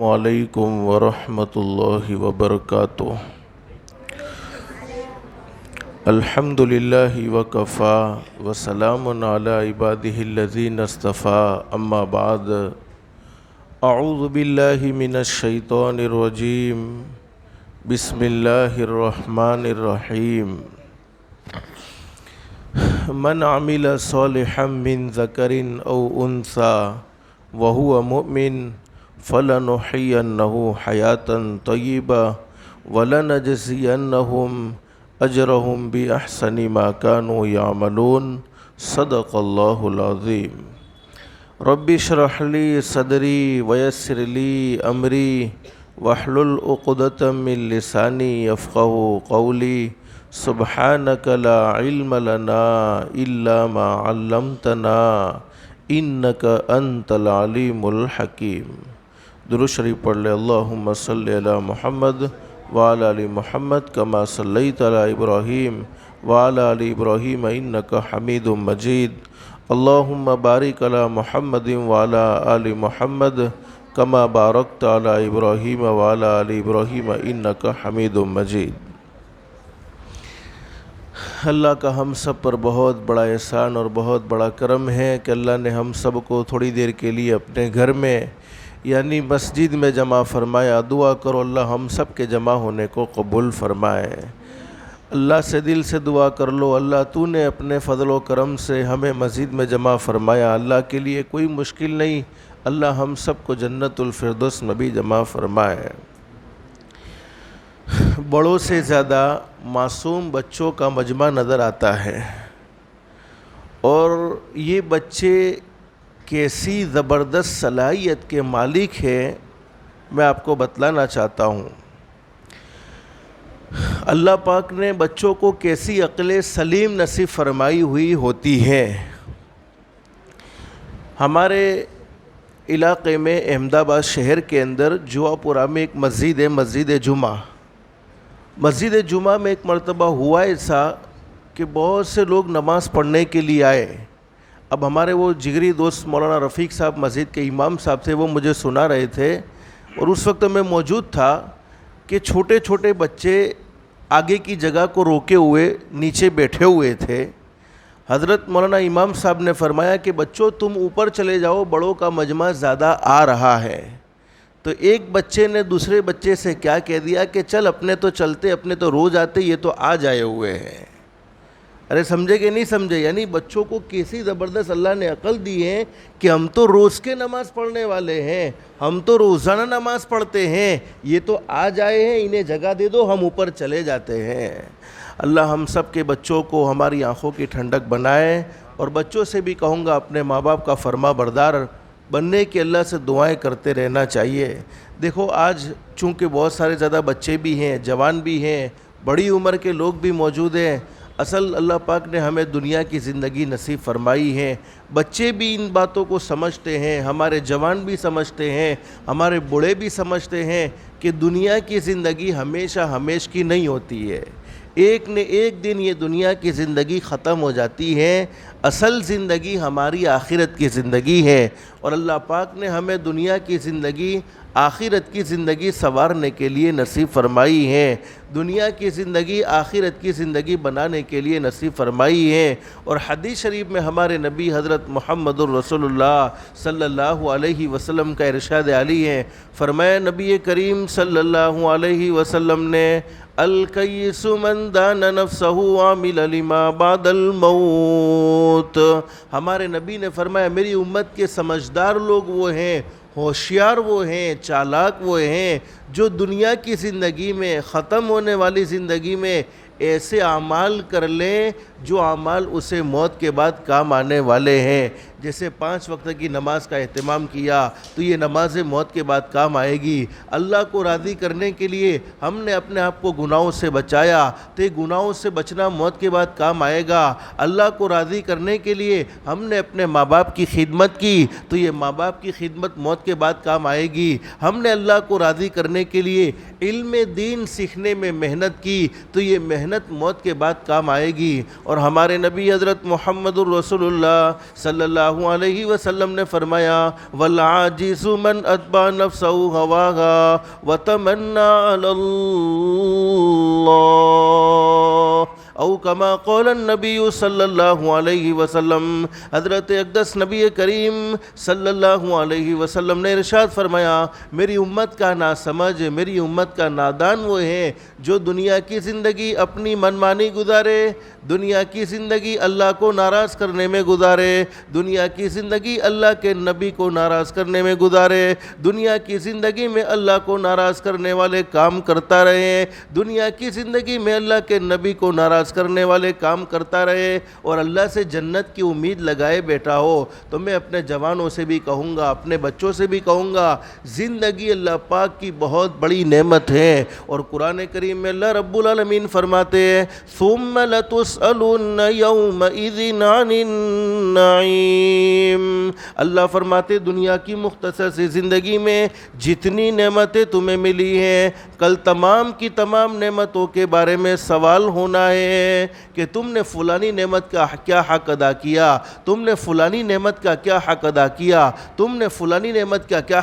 وعلیکم ورحمۃ اللہ وبرکاتہ۔ الحمد للہ وکفا وسلام علی عبادہ الذین اصطفیٰ، اما بعد۔ اعوذ باللہ من الشیطان الرجیم، بسم اللہ الرحمن الرحیم۔ من عمل صالحا من ذکر او انثی وهو مؤمن فَلَنُحْيِيَنَّهُ حَيَاةً طَيِّبَةً وَلَنَجْزِيَنَّهُمْ أَجْرَهُمْ بِأَحْسَنِ مَا كَانُوا يَعْمَلُونَ۔ صدق اللہ العظیم۔ رب اشرح لي صدری ویسر لي امری واحلل عقدۃ من لسانی یفقهوا قولی۔ سبحانک لا علم لنا الا ما علمتنا انک انت العلیم الحکیم۔ درود شریف پڑھ لے۔ اللہم صلی علی محمد وعلی آل محمد کما صلیت علی ابراہیم وعلی آل ابراہیم انک حمید مجید۔ اللہم بارک علی محمد وعلی آل محمد کما بارکت علی ابراہیم وعلی آل ابراہیم انک حمید مجید۔ اللہ کا ہم سب پر بہت بڑا احسان اور بہت بڑا کرم ہے کہ اللہ نے ہم سب کو تھوڑی دیر کے لیے اپنے گھر میں یعنی مسجد میں جمع فرمایا۔ دعا کرو اللہ ہم سب کے جمع ہونے کو قبول فرمائے۔ اللہ سے دل سے دعا کر لو، اللہ تو نے اپنے فضل و کرم سے ہمیں مسجد میں جمع فرمایا، اللہ کے لیے کوئی مشکل نہیں، اللہ ہم سب کو جنت الفردوس میں بھی جمع فرمائے۔ بڑوں سے زیادہ معصوم بچوں کا مجمع نظر آتا ہے، اور یہ بچے کیسی زبردست صلاحیت کے مالک ہیں میں آپ کو بتلانا چاہتا ہوں۔ اللہ پاک نے بچوں کو کیسی عقل سلیم نصیب فرمائی ہوئی ہوتی ہے۔ ہمارے علاقے میں احمد آباد شہر کے اندر جوا پورہ میں ایک مسجد ہے، مسجد جمعہ۔ مسجد جمعہ میں ایک مرتبہ ہوا ایسا کہ بہت سے لوگ نماز پڑھنے کے لیے آئے۔ اب ہمارے وہ جگری دوست مولانا رفیق صاحب مسجد کے امام صاحب تھے، وہ مجھے سنا رہے تھے، اور اس وقت میں موجود تھا کہ چھوٹے چھوٹے بچے آگے کی جگہ کو روکے ہوئے نیچے بیٹھے ہوئے تھے۔ حضرت مولانا امام صاحب نے فرمایا کہ بچوں تم اوپر چلے جاؤ، بڑوں کا مجمع زیادہ آ رہا ہے۔ تو ایک بچے نے دوسرے بچے سے کیا کہہ دیا کہ چل اپنے تو چلتے، اپنے تو روز آتے، یہ تو آج آئے ہوئے ہیں۔ ارے سمجھے کہ نہیں سمجھے؟ یعنی بچوں کو کیسی زبردست اللہ نے عقل دی ہے کہ ہم تو روز کے نماز پڑھنے والے ہیں، ہم تو روزانہ نماز پڑھتے ہیں، یہ تو آج آئے ہیں، انہیں جگہ دے دو، ہم اوپر چلے جاتے ہیں۔ اللہ ہم سب کے بچوں کو ہماری آنکھوں کی ٹھنڈک بنائے، اور بچوں سے بھی کہوں گا اپنے ماں باپ کا فرما بردار بننے کی اللہ سے دعائیں کرتے رہنا چاہیے۔ دیکھو آج چونکہ بہت سارے زیادہ بچے بھی ہیں، جوان بھی ہیں، بڑی عمر کے لوگ بھی موجود ہیں، اصل اللہ پاک نے ہمیں دنیا کی زندگی نصیب فرمائی ہے۔ بچے بھی ان باتوں کو سمجھتے ہیں، ہمارے جوان بھی سمجھتے ہیں، ہمارے بوڑھے بھی سمجھتے ہیں کہ دنیا کی زندگی ہمیشہ ہمیش کی نہیں ہوتی ہے، ایک نہ ایک دن یہ دنیا کی زندگی ختم ہو جاتی ہے۔ اصل زندگی ہماری آخرت کی زندگی ہے، اور اللہ پاک نے ہمیں دنیا کی زندگی آخرت کی زندگی سنوارنے کے لیے نصیب فرمائی ہے، دنیا کی زندگی آخرت کی زندگی بنانے کے لیے نصیب فرمائی ہے۔ اور حدیث شریف میں ہمارے نبی حضرت محمد الرسول اللہ صلی اللہ علیہ وسلم کا ارشاد عالی ہے، فرمایا نبی کریم صلی اللہ علیہ وسلم نے، الکیس من دان نفسہ عامل لما بعد الموت۔ ہمارے نبی نے فرمایا میری امت کے سمجھدار لوگ وہ ہیں، ہوشیار وہ ہیں، چالاک وہ ہیں، جو دنیا کی زندگی میں، ختم ہونے والی زندگی میں ایسے اعمال کر لیں جو اعمال اسے موت کے بعد کام آنے والے ہیں۔ جیسے 5 وقت کی نماز کا اہتمام کیا تو یہ نماز موت کے بعد کام آئے گی۔ اللہ کو راضی کرنے کے لیے ہم نے اپنے آپ کو گناہوں سے بچایا تو یہ گناہوں سے بچنا موت کے بعد کام آئے گا۔ اللہ کو راضی کرنے کے لیے ہم نے اپنے ماں باپ کی خدمت کی تو یہ ماں باپ کی خدمت موت کے بعد کام آئے گی۔ ہم نے اللہ کو راضی کرنے کے لیے علم دین سیکھنے میں محنت کی تو یہ محنت محنت موت کے بعد کام آئے گی۔ اور ہمارے نبی حضرت محمد الرسول اللہ صلی اللہ علیہ وسلم نے فرمایا والعاجز من اتبع نفسه هواها وتمنى على اللہ او کما قول النبی صلی اللہ علیہ وسلم۔ حضرت اقدس نبی کریم صلی اللہ علیہ وسلم نے ارشاد فرمایا میری امت کا ناسمجھ، میری امت کا نادان وہ ہے جو دنیا کی زندگی اپنی منمانی گزارے، دنیا کی زندگی اللہ کو ناراض کرنے میں گزارے، دنیا کی زندگی اللہ کے نبی کو ناراض کرنے میں گزارے، دنیا کی زندگی میں اللہ کو ناراض کرنے والے کام کرتا رہے، دنیا کی زندگی میں اللہ کے نبی کو ناراض کرنے والے کام کرتا رہے اور اللہ سے جنت کی امید لگائے بیٹھا ہو۔ تو میں اپنے جوانوں سے بھی کہوں گا، اپنے بچوں سے بھی کہوں گا، زندگی اللہ پاک کی بہت بڑی نعمت ہے۔ اور قرآن کریم میں اللہ رب العالمین فرماتے ہیں ثم لتسألن یومئذ عن النعیم۔ اللہ فرماتے دنیا کی مختصر سی زندگی میں جتنی نعمتیں تمہیں ملی ہیں کل تمام کی تمام نعمتوں کے بارے میں سوال ہونا ہے کہ تم نے فلانی نعمت کا کیا حق ادا کیا، تم نے فلانی نعمت کا کیا حق ادا کیا، تم نے فلانی نعمت کا کیا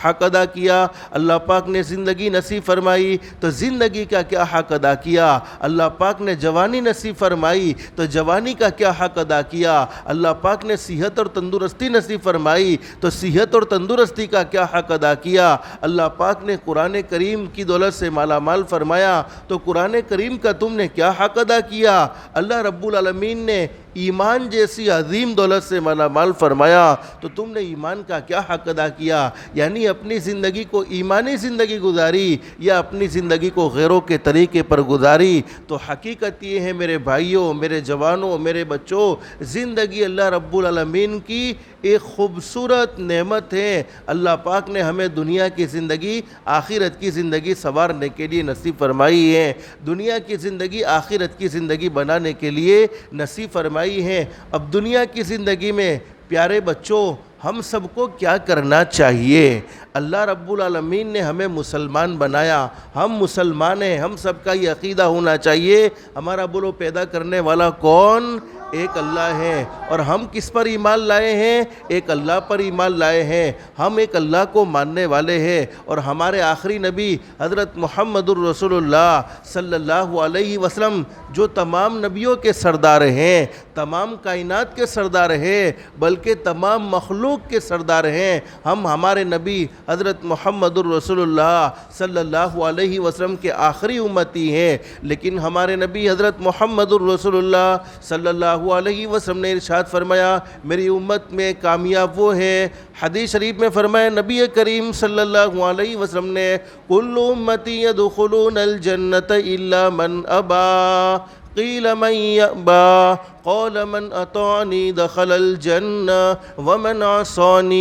حق ادا کیا۔ اللہ پاک نے زندگی نصیب فرمائی تو زندگی کا کیا حق ادا کیا، اللہ پاک نے جوانی نصیب فرمائی تو جوانی کا کیا حق ادا کیا، اللہ پاک نے صحت اور تندرستی نصیب فرمائی تو صحت اور تندرستی کا کیا حق ادا کیا۔ اللہ پاک نے قرآن کریم کی دولت سے مالا مال فرمایا تو قرآن کریم کا تم نے کیا حق ادا کیا۔ اللہ رب العالمین نے ایمان جیسی عظیم دولت سے مالا مال فرمایا تو تم نے ایمان کا کیا حق ادا کیا، یعنی اپنی زندگی کو ایمانی زندگی گزاری یا اپنی زندگی کو غیروں کے طریقے پر گزاری۔ تو حقیقت یہ ہے میرے بھائیوں، میرے جوانوں، میرے بچوں، زندگی اللہ رب العالمین کی ایک خوبصورت نعمت ہے۔ اللہ پاک نے ہمیں دنیا کی زندگی آخرت کی زندگی سنوارنے کے لیے نصیب فرمائی ہے، دنیا کی زندگی آخرت کی زندگی بنانے کے لیے نصیب فرمائی ہے۔ اب دنیا کی زندگی میں پیارے بچوں ہم سب کو کیا کرنا چاہیے؟ اللہ رب العالمین نے ہمیں مسلمان بنایا، ہم مسلمان ہیں، ہم سب کا یہ عقیدہ ہونا چاہیے ہمارا بولو پیدا کرنے والا کون؟ ایک اللہ ہے۔ اور ہم کس پر ایمان لائے ہیں؟ ایک اللہ پر ایمان لائے ہیں، ہم ایک اللہ کو ماننے والے ہیں۔ اور ہمارے آخری نبی حضرت محمد الرسول اللہ صلی اللہ علیہ وسلم جو تمام نبیوں کے سردار ہیں، تمام کائنات کے سردار ہیں، بلکہ تمام مخلوق کے سردار ہیں، ہمارے نبی حضرت محمد الرسول اللہ صلی اللہ علیہ وسلم کے آخری امتی ہیں۔ لیکن ہمارے نبی حضرت محمد الرسول اللہ صلی اللہ علیہ وسلم نے ارشاد فرمایا میری امت میں کامیاب وہ ہے، حدیث شریف میں فرمایا نبی کریم صلی اللہ علیہ وسلم نے کل امتی يدخلون الجنة الا من ابا قیل من یأبا قال من اطاعنی دخل الجنہ ومن عصانی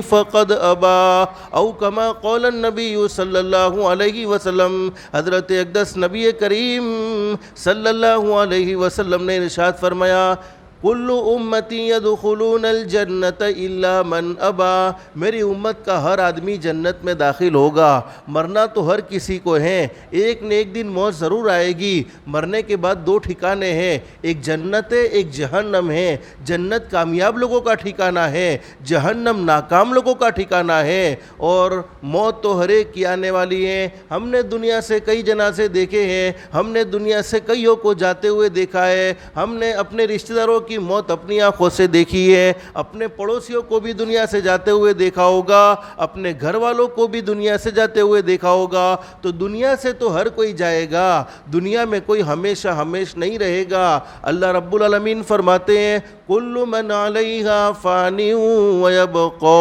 فقد ابا او کما قال النبی صلی اللہ علیہ وسلم۔ حضرت اقدس نبی کریم صلی اللہ علیہ وسلم نے ارشاد فرمایا کل امتی يدخلون الجنة الا من ابا، میری امت کا ہر آدمی جنت میں داخل ہوگا، مرنا تو ہر کسی کو ہے، ایک نہ ایک دن موت ضرور آئے گی، مرنے کے بعد دو ٹھکانے ہیں، ایک جنت ہے ایک جہنم ہے، جنت کامیاب لوگوں کا ٹھکانہ ہے، جہنم ناکام لوگوں کا ٹھکانہ ہے۔ اور موت تو ہر ایک کی آنے والی ہے، ہم نے دنیا سے کئی جنازے دیکھے ہیں، ہم نے دنیا سے کئیوں کو جاتے ہوئے دیکھا ہے، ہم نے اپنے رشتہ داروں کی موت اپنی آنکھوں سے دیکھی ہے، اپنے پڑوسیوں کو بھی دنیا سے جاتے ہوئے دیکھا ہوگا، اپنے گھر والوں کو بھی دنیا سے جاتے ہوئے دیکھا ہوگا۔ تو دنیا سے تو ہر کوئی جائے گا، دنیا میں کوئی ہمیشہ نہیں رہے گا۔ اللہ رب العالمین فرماتے ہیں کل من علیہا فان ویبقا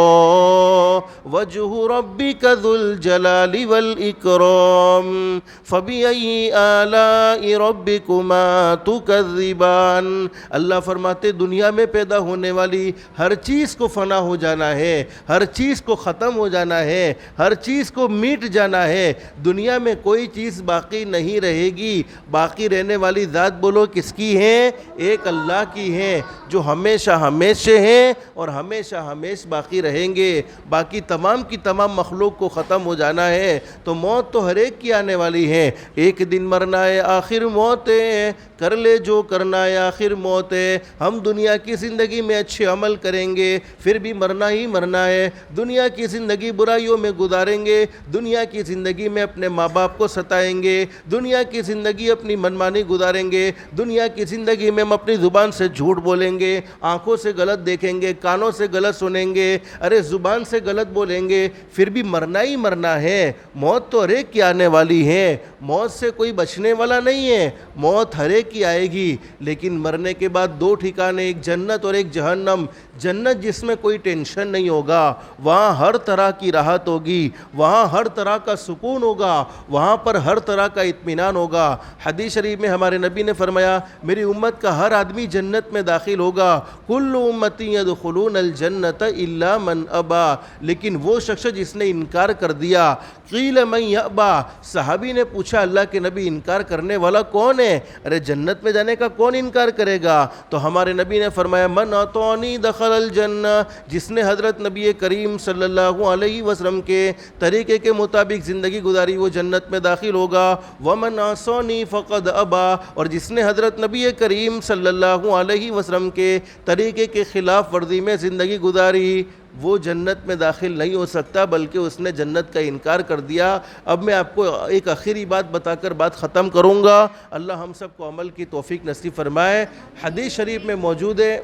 وجہ ربک ذو الجلال والاکرام فبأی آلاء ربکما تکذبان۔ اللہ فرماتے فرماتے دنیا میں پیدا ہونے والی ہر چیز کو فنا ہو جانا ہے، ہر چیز کو ختم ہو جانا ہے، ہر چیز کو میٹ جانا ہے، دنیا میں کوئی چیز باقی نہیں رہے گی۔ باقی رہنے والی ذات بولو کس کی ہے؟ ایک اللہ کی ہے، جو ہمیشہ ہمیشہ ہیں اور ہمیشہ ہمیشہ باقی رہیں گے۔ باقی تمام کی تمام مخلوق کو ختم ہو جانا ہے، تو موت تو ہر ایک کی آنے والی ہے۔ ایک دن مرنا ہے، آخر موت ہے، کر لے جو کرنا ہے، آخر موت ہے۔ ہم دنیا کی زندگی میں اچھے عمل کریں گے، پھر بھی مرنا ہی مرنا ہے۔ دنیا کی زندگی برائیوں میں گزاریں گے، دنیا کی زندگی میں اپنے ماں باپ کو ستائیں گے، دنیا کی زندگی اپنی منمانی گزاریں گے، دنیا کی زندگی میں ہم اپنی زبان سے جھوٹ بولیں گے، آنکھوں سے غلط دیکھیں گے، کانوں سے غلط سنیں گے، زبان سے غلط بولیں گے، پھر بھی مرنا ہی مرنا ہے۔ موت تو ہر ایک کی آنے والی ہے، موت سے کوئی بچنے والا نہیں ہے، موت ہر ایک کی آئے گی، لیکن مرنے کے بعد دو ٹھکانے، ایک جنت اور ایک جہنم۔ جنت جس میں کوئی ٹینشن نہیں ہوگا، وہاں ہر طرح کی راحت ہوگی، وہاں ہر طرح کا سکون ہوگا، وہاں پر ہر طرح کا اطمینان ہوگا۔ حدیث شریف میں ہمارے نبی نے فرمایا میری امت کا ہر آدمی جنت میں داخل ہوگا، کل امتی یدخلون الجنت الا من ابا، لیکن وہ شخص جس نے انکار کر دیا۔ قیل من یابا، صحابی نے پوچھا اللہ کے نبی انکار کرنے والا کون ہے؟ جنت میں جانے کا کون انکار کرے گا؟ تو ہمارے نبی نے فرمایا من اطاعنی دخل الجنہ، جس نے حضرت نبی کریم صلی اللہ علیہ وسلم کے طریقے کے مطابق زندگی گزاری وہ جنت میں داخل ہوگا۔ ومن عصانی فقد ابا، اور جس نے حضرت نبی کریم صلی اللہ علیہ وسلم کے طریقے کے خلاف ورزی میں زندگی گزاری وہ جنت میں داخل نہیں ہو سکتا، بلکہ اس نے جنت کا انکار کر دیا۔ اب میں آپ کو ایک آخری بات بتا کر بات ختم کروں گا، اللہ ہم سب کو عمل کی توفیق نصیب فرمائے۔ حدیث شریف میں موجود ہے،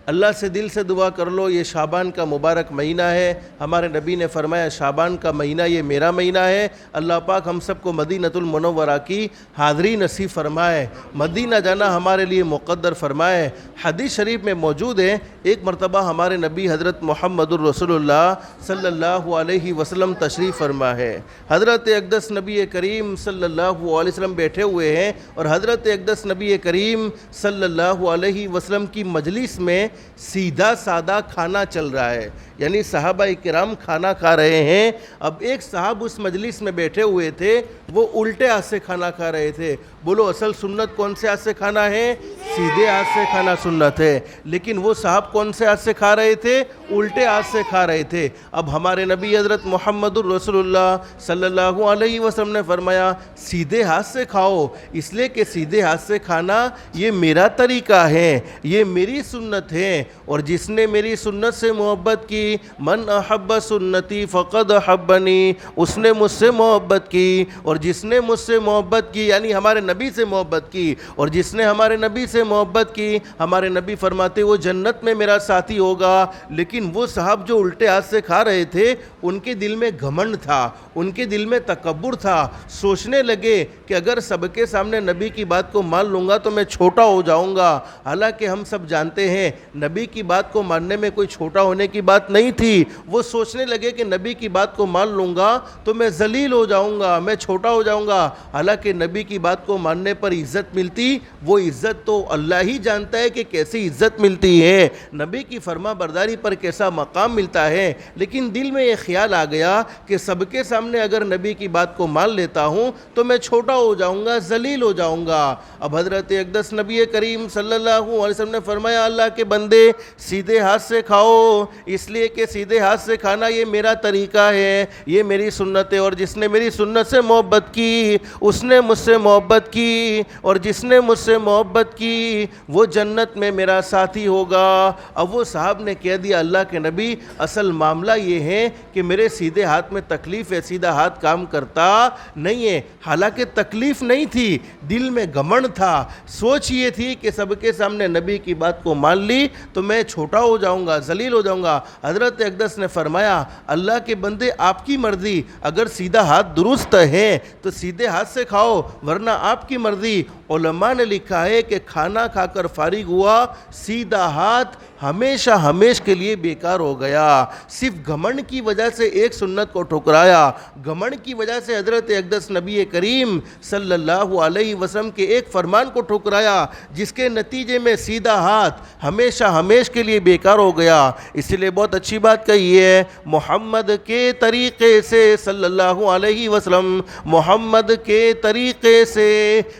اللہ سے دل سے دعا کر لو، یہ شعبان کا مبارک مہینہ ہے، ہمارے نبی نے فرمایا شعبان کا مہینہ یہ میرا مہینہ ہے۔ اللہ پاک ہم سب کو مدینۃ المنورہ کی حاضری نصیب فرمائے، مدینہ جانا ہمارے لیے مقدر فرمائے۔ حدیث شریف میں موجود ہے، ایک مرتبہ ہمارے نبی حضرت محمد الرسول اللہ صلی اللہ علیہ وسلم تشریف فرما ہے، حضرت اقدس نبی کریم صلی اللہ علیہ وسلم بیٹھے ہوئے ہیں، اور حضرت اقدس نبی کریم صلی اللہ علیہ وسلم کی مجلس میں سیدھا سادہ کھانا چل رہا ہے، یعنی صحابہ کرام کھانا کھا رہے ہیں۔ اب ایک صاحب اس مجلس میں بیٹھے ہوئے تھے، وہ الٹے ہاتھ سے کھانا کھا رہے تھے۔ بولو اصل سنت کون سے ہاتھ سے کھانا ہے؟ سیدھے ہاتھ سے کھانا سنت ہے، لیکن وہ صاحب کون سے ہاتھ سے کھا رہے تھے؟ الٹے ہاتھ سے کھا رہے تھے۔ اب ہمارے نبی حضرت محمد الرسول اللہ صلی اللہ علیہ وسلم نے فرمایا سیدھے ہاتھ سے کھاؤ، اس لیے کہ سیدھے ہاتھ سے کھانا یہ میرا طریقہ ہے، یہ میری سنت ہے، اور جس نے میری سنت سے محبت کی، من احب سنتی فقد احبنی، اس نے مجھ سے محبت کی، اور جس نے مجھ سے محبت کی یعنی ہمارے نبی سے محبت کی، اور جس نے ہمارے نبی سے محبت کی، ہمارے نبی فرماتے وہ جنت میں میرا ساتھی ہوگا۔ لیکن وہ صاحب جو الٹے ہاتھ سے کھا رہے تھے، ان کے دل میں گھمنڈ تھا، ان کے دل میں تکبر تھا، سوچنے لگے کہ اگر سب کے سامنے نبی کی بات کو مان لوں گا تو میں چھوٹا ہو جاؤں گا۔ حالانکہ ہم سب جانتے ہیں نبی کی بات کو ماننے میں کوئی چھوٹا ہونے کی بات نہیں تھی۔ وہ سوچنے لگے کہ نبی کی بات کو مان لوں گا تو میں ذلیل ہو جاؤں گا، میں چھوٹا ہو جاؤں گا۔ حالانکہ نبی کی بات کو ماننے پر عزت ملتی، وہ عزت تو اللہ ہی جانتا ہے کہ کیسی عزت ملتی ہے، نبی کی فرما برداری پر کیسا مقام ملتا ہے۔ لیکن دل میں یہ خیال آ گیا کہ سب کے سامنے اگر نبی کی بات کو مان لیتا ہوں تو میں چھوٹا ہو جاؤں گا، ذلیل ہو جاؤں گا۔ اب حضرت اقدس نبی کریم صلی اللہ علیہ وسلم نے فرمایا اللہ کے بندے سیدھے ہاتھ سے کھاؤ، اس لیے کہ سیدھے ہاتھ سے کھانا یہ میرا طریقہ ہے، یہ میری سنت ہے، اور جس نے میری سنت سے محبت کی اس نے مجھ سے محبت کی، اور جس نے مجھ سے محبت کی وہ جنت میں میرا ساتھی ہوگا۔ اب وہ صاحب نے کہہ دیا اللہ کے نبی اصل معاملہ یہ ہے کہ میرے سیدھے ہاتھ میں تکلیف ہے، سیدھا ہاتھ کام کرتا نہیں ہے۔ حالانکہ تکلیف نہیں تھی، دل میں گھمنڈ تھا، سوچ یہ تھی کہ سب کے سامنے نبی کی بات کو مان لی تو میں چھوٹا ہو جاؤں گا, ذلیل ہو جاؤں گا. حضرت اقدس نے فرمایا اللہ کے بندے آپ کی مرضی, اگر سیدھا ہاتھ درست ہے تو سیدھے ہاتھ سے کھاؤ, ورنہ آپ کی مرضی. علماء نے لکھا ہے کہ کھانا کھا کر فارغ ہوا, سیدھا ہاتھ ہمیشہ ہمیش کے لیے بیکار ہو گیا. صرف گھمنڈ کی وجہ سے ایک سنت کو ٹھکرایا, گھمنڈ کی وجہ سے حضرت اقدس نبی کریم صلی اللہ علیہ وسلم کے ایک فرمان کو ٹھکرایا, جس کے نتیجے میں سیدھا ہاتھ ہمیشہ ہمیش کے لیے بیکار ہو گیا. اس لیے بہت اچھی بات کہی ہے, محمد کے طریقے سے صلی اللہ علیہ وسلم, محمد کے طریقے سے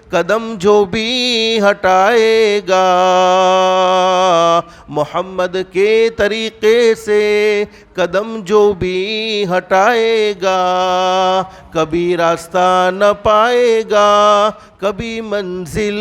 قدم جو بھی ہٹائے گا, محمد کے طریقے سے قدم جو بھی ہٹائے گا, کبھی راستہ نہ پائے گا, کبھی منزل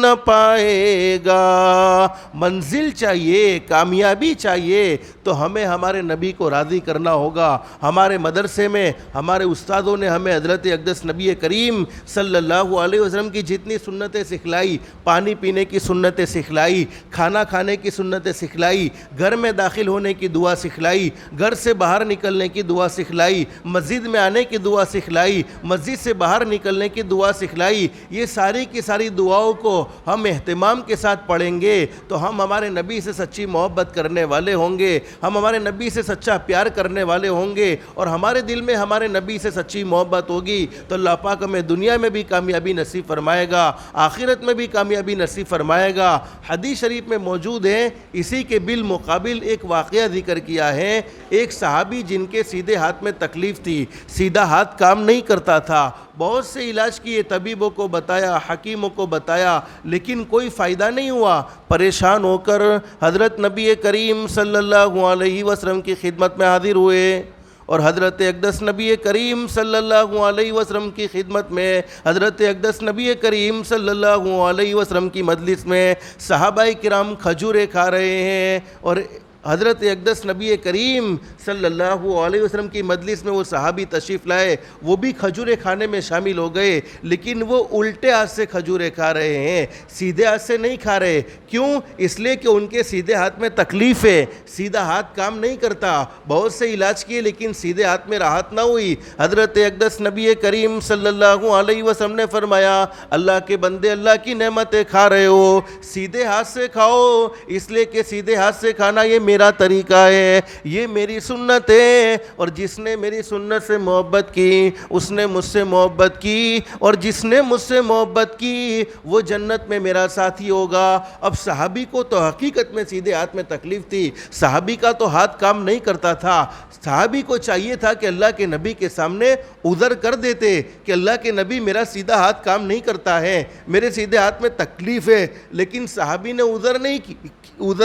نہ پائے گا. منزل چاہیے, کامیابی چاہیے تو ہمیں ہمارے نبی کو راضی کرنا ہوگا. ہمارے مدرسے میں ہمارے استادوں نے ہمیں حضرت اقدس نبی کریم صلی اللہ علیہ وسلم کی جتنی سنتیں سکھلائی, پانی پینے کی سنتیں سکھلائی, کھانا کھانے کی سنتیں سکھلائی, گھر میں داخل ہونے کی دعا سکھلائی, گھر سے باہر نکلنے کی دعا سکھلائی, مسجد میں آنے کی دعا سکھلائی, مسجد سے باہر نکلنے کی دعا سکھلائی. یہ ساری کی ساری دعاؤں کو ہم اہتمام کے ساتھ پڑھیں گے تو ہم ہمارے نبی سے سچی محبت کرنے والے ہوں گے, ہم ہمارے نبی سے سچا پیار کرنے والے ہوں گے, اور ہمارے دل میں ہمارے نبی سے سچی محبت ہوگی تو اللہ پاک ہمیں دنیا میں بھی کامیابی نصیب فرمائے گا, آخرت میں بھی کامیابی نصیب فرمائے گا. حدیث شریف میں موجود ہے, اسی کے بالمقابل ایک واقعہ ذکر کیا ہے. ایک صحابی جن کے سیدھے ہاتھ میں تکلیف تھی, سیدھا ہاتھ کام نہیں کرتا تھا, بہت سے علاج کیے, طبیبوں کو بتایا, حکیموں کو بتایا, لیکن کوئی فائدہ نہیں ہوا. پریشان ہو کر حضرت نبی کریم صلی اللہ علیہ وسلم کی خدمت میں حاضر ہوئے, اور حضرت اقدس نبی کریم صلی اللہ علیہ وسلم کی خدمت میں, حضرت اقدس نبی کریم صلی اللہ علیہ وسلم کی مجلس میں صحابہ کرام کھجوریں کھا رہے ہیں, اور حضرت اقدس نبی کریم صلی اللہ علیہ وسلم کی مجلس میں وہ صحابی تشریف لائے, وہ بھی کھجوریں کھانے میں شامل ہو گئے, لیکن وہ الٹے ہاتھ سے کھجوریں کھا رہے ہیں, سیدھے ہاتھ سے نہیں کھا رہے. کیوں؟ اس لیے کہ ان کے سیدھے ہاتھ میں تکلیف ہے, سیدھا ہاتھ کام نہیں کرتا. بہت سے علاج کیے لیکن سیدھے ہاتھ میں راحت نہ ہوئی. حضرت اقدس نبی کریم صلی اللہ علیہ وسلم نے فرمایا, اللہ کے بندے, اللہ کی نعمتیں کھا رہے ہو, سیدھے ہاتھ سے کھاؤ, اس لیے کہ سیدھے ہاتھ سے کھانا یہ میرا طریقہ ہے, یہ میری سنت ہے, اور جس نے میری سنت سے محبت کی اس نے مجھ سے محبت کی, اور جس نے مجھ سے محبت کی وہ جنت میں میرا ساتھی ہوگا. اب صحابی کو تو حقیقت میں سیدھے ہاتھ میں تکلیف تھی, صحابی کا تو ہاتھ کام نہیں کرتا تھا. صحابی کو چاہیے تھا کہ اللہ کے نبی کے سامنے عذر کر دیتے کہ اللہ کے نبی میرا سیدھا ہاتھ کام نہیں کرتا ہے, میرے سیدھے ہاتھ میں تکلیف ہے. لیکن صحابی نے عذر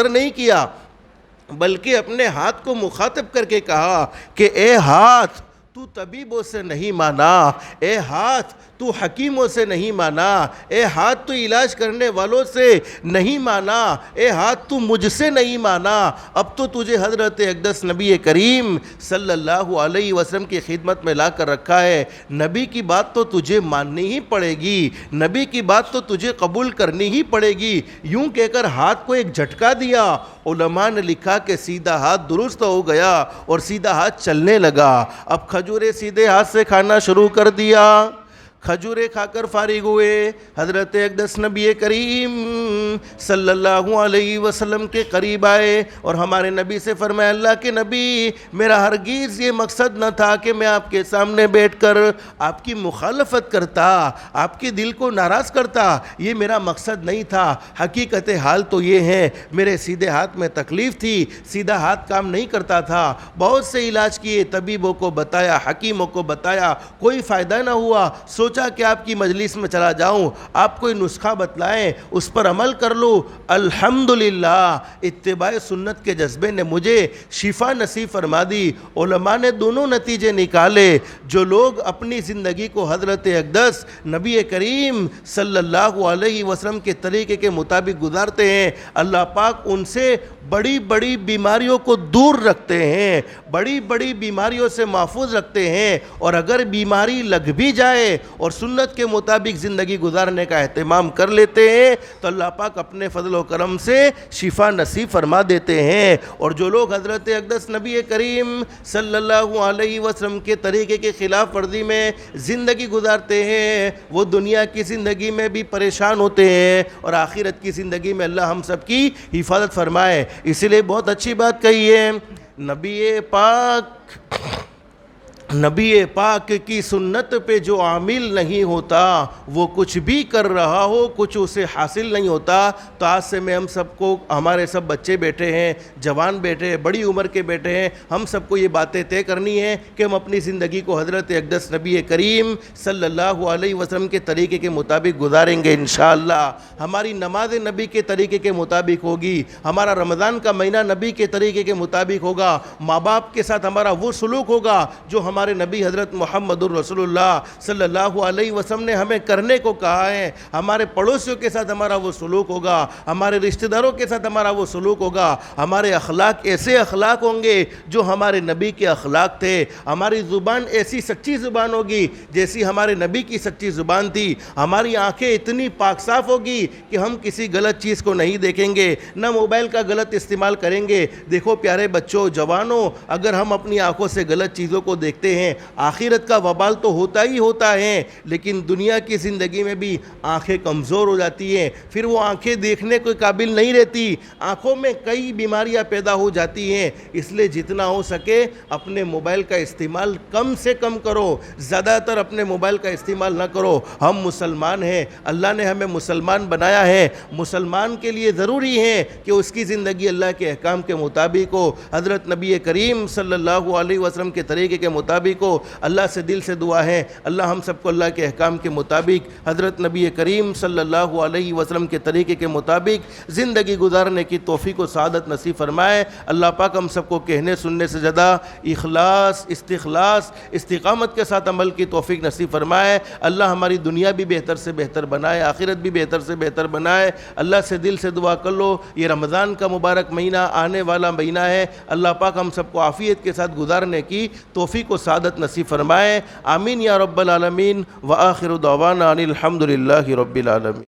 نہیں کیا, بلکہ اپنے ہاتھ کو مخاطب کر کے کہا کہ اے ہاتھ تو طبیبوں سے نہیں مانا, اے ہاتھ تو حکیموں سے نہیں مانا, اے ہاتھ تو علاج کرنے والوں سے نہیں مانا, اے ہاتھ تو مجھ سے نہیں مانا, اب تو تجھے حضرت اقدس نبی کریم صلی اللہ علیہ وسلم کی خدمت میں لا کر رکھا ہے, نبی کی بات تو تجھے ماننی ہی پڑے گی, نبی کی بات تو تجھے قبول کرنی ہی پڑے گی. یوں کہہ کر ہاتھ کو ایک جھٹکا دیا. علماء نے لکھا کہ سیدھا ہاتھ درست ہو گیا اور سیدھا ہاتھ چلنے لگا. اب کھجوریں سیدھے ہاتھ سے کھانا شروع کر دیا, کھجوریں کھا کر فارغ ہوئے. حضرت اقدس نبی کریم صلی اللہ علیہ وسلم کے قریب آئے اور ہمارے نبی سے فرمایا, اللہ کے نبی, میرا ہرگز یہ مقصد نہ تھا کہ میں آپ کے سامنے بیٹھ کر آپ کی مخالفت کرتا, آپ کے دل کو ناراض کرتا, یہ میرا مقصد نہیں تھا. حقیقت حال تو یہ ہے, میرے سیدھے ہاتھ میں تکلیف تھی, سیدھا ہاتھ کام نہیں کرتا تھا, بہت سے علاج کیے, طبیبوں کو بتایا, حکیموں کو بتایا, کوئی فائدہ نہ ہوا. سوچا کہ آپ کی مجلس میں چلا جاؤں, آپ کوئی نسخہ بتلائیں, اس پر عمل کر لوں. الحمدللہ اتباع سنت کے جذبے نے مجھے شفا نصیب فرما دی. علماء نے دونوں نتیجے نکالے. جو لوگ اپنی زندگی کو حضرت اقدس نبی کریم صلی اللہ علیہ وسلم کے طریقے کے مطابق گزارتے ہیں, اللہ پاک ان سے بڑی بڑی بیماریوں کو دور رکھتے ہیں, بڑی بڑی بیماریوں سے محفوظ رکھتے ہیں. اور اگر بیماری لگ بھی جائے اور سنت کے مطابق زندگی گزارنے کا اہتمام کر لیتے ہیں تو اللہ پاک اپنے فضل و کرم سے شفا نصیب فرما دیتے ہیں۔ اور جو لوگ حضرت اقدس نبی کریم صلی اللہ علیہ وسلم کے طریقے کے خلاف ورزی میں زندگی گزارتے ہیں وہ دنیا کی زندگی میں بھی پریشان ہوتے ہیں اور آخرت کی زندگی میں اللہ ہم سب کی حفاظت فرمائے۔ اسی لیے بہت اچھی بات کہی ہے، نبی پاک کی سنت پہ جو عامل نہیں ہوتا وہ کچھ بھی کر رہا ہو کچھ اسے حاصل نہیں ہوتا۔ تو آج سے میں ہم سب کو، ہمارے سب بچے بیٹھے ہیں، جوان بیٹھے ہیں، بڑی عمر کے بیٹھے ہیں، ہم سب کو یہ باتیں طے کرنی ہے کہ ہم اپنی زندگی کو حضرت اقدس نبی کریم صلی اللہ علیہ وسلم کے طریقے کے مطابق گزاریں گے انشاءاللہ۔ ہماری نماز نبی کے طریقے کے مطابق ہوگی، ہمارا رمضان کا مہینہ نبی کے طریقے کے مطابق ہوگا، ماں باپ کے ساتھ ہمارا وہ سلوک ہوگا جو ہمارے نبی حضرت محمد الرسول اللہ صلی اللہ علیہ وسلم نے ہمیں کرنے کو کہا ہے، ہمارے پڑوسیوں کے ساتھ ہمارا وہ سلوک ہوگا، ہمارے رشتہ داروں کے ساتھ ہمارا وہ سلوک ہوگا، ہمارے اخلاق ایسے اخلاق ہوں گے جو ہمارے نبی کے اخلاق تھے، ہماری زبان ایسی سچی زبان ہوگی جیسی ہمارے نبی کی سچی زبان تھی، ہماری آنکھیں اتنی پاک صاف ہوگی کہ ہم کسی غلط چیز کو نہیں دیکھیں گے، نہ موبائل کا غلط استعمال کریں گے۔ دیکھو پیارے بچوں، جوانوں، اگر ہم اپنی آنکھوں سے غلط چیزوں کو دیکھتے ہیں آخرت کا وبال تو ہوتا ہی ہوتا ہے، لیکن دنیا کی زندگی میں بھی آنکھیں کمزور ہو جاتی ہیں، پھر وہ آنکھیں دیکھنے کے قابل نہیں رہتی، آنکھوں میں کئی بیماریاں پیدا ہو جاتی ہیں۔ اس لیے جتنا ہو سکے اپنے موبائل کا استعمال کم سے کم کرو، زیادہ تر اپنے موبائل کا استعمال نہ کرو۔ ہم مسلمان ہیں، اللہ نے ہمیں مسلمان بنایا ہے، مسلمان کے لیے ضروری ہے کہ اس کی زندگی اللہ کے احکام کے مطابق ہو، حضرت نبی کریم صلی اللہ علیہ وسلم کے طریقے کے مطابق ہو۔ اللہ سے دل سے دعا ہے اللہ ہم سب کو اللہ کے احکام کے مطابق حضرت نبی کریم صلی اللہ علیہ وسلم کے طریقے کے مطابق زندگی گزارنے کی توفیق و سعادت نصیب فرمائے۔ اللہ پاک ہم سب کو کہنے سننے سے زیادہ اخلاص، استخلاص، استقامت کے ساتھ عمل کی توفیق نصیب فرمائے۔ اللہ ہماری دنیا بھی بہتر سے بہتر بنائے، آخرت بھی بہتر سے بہتر بنائے۔ اللہ سے دل سے دعا کر لو، یہ رمضان کا مبارک مہینہ آنے والا مہینہ ہے، اللہ پاک ہم سب کو عافیت کے ساتھ گزارنے کی توفیق و سعادت نصیب فرمائے۔ آمین یا رب العالمین، وآخر دعوانا ان الحمد للہ رب العالمین۔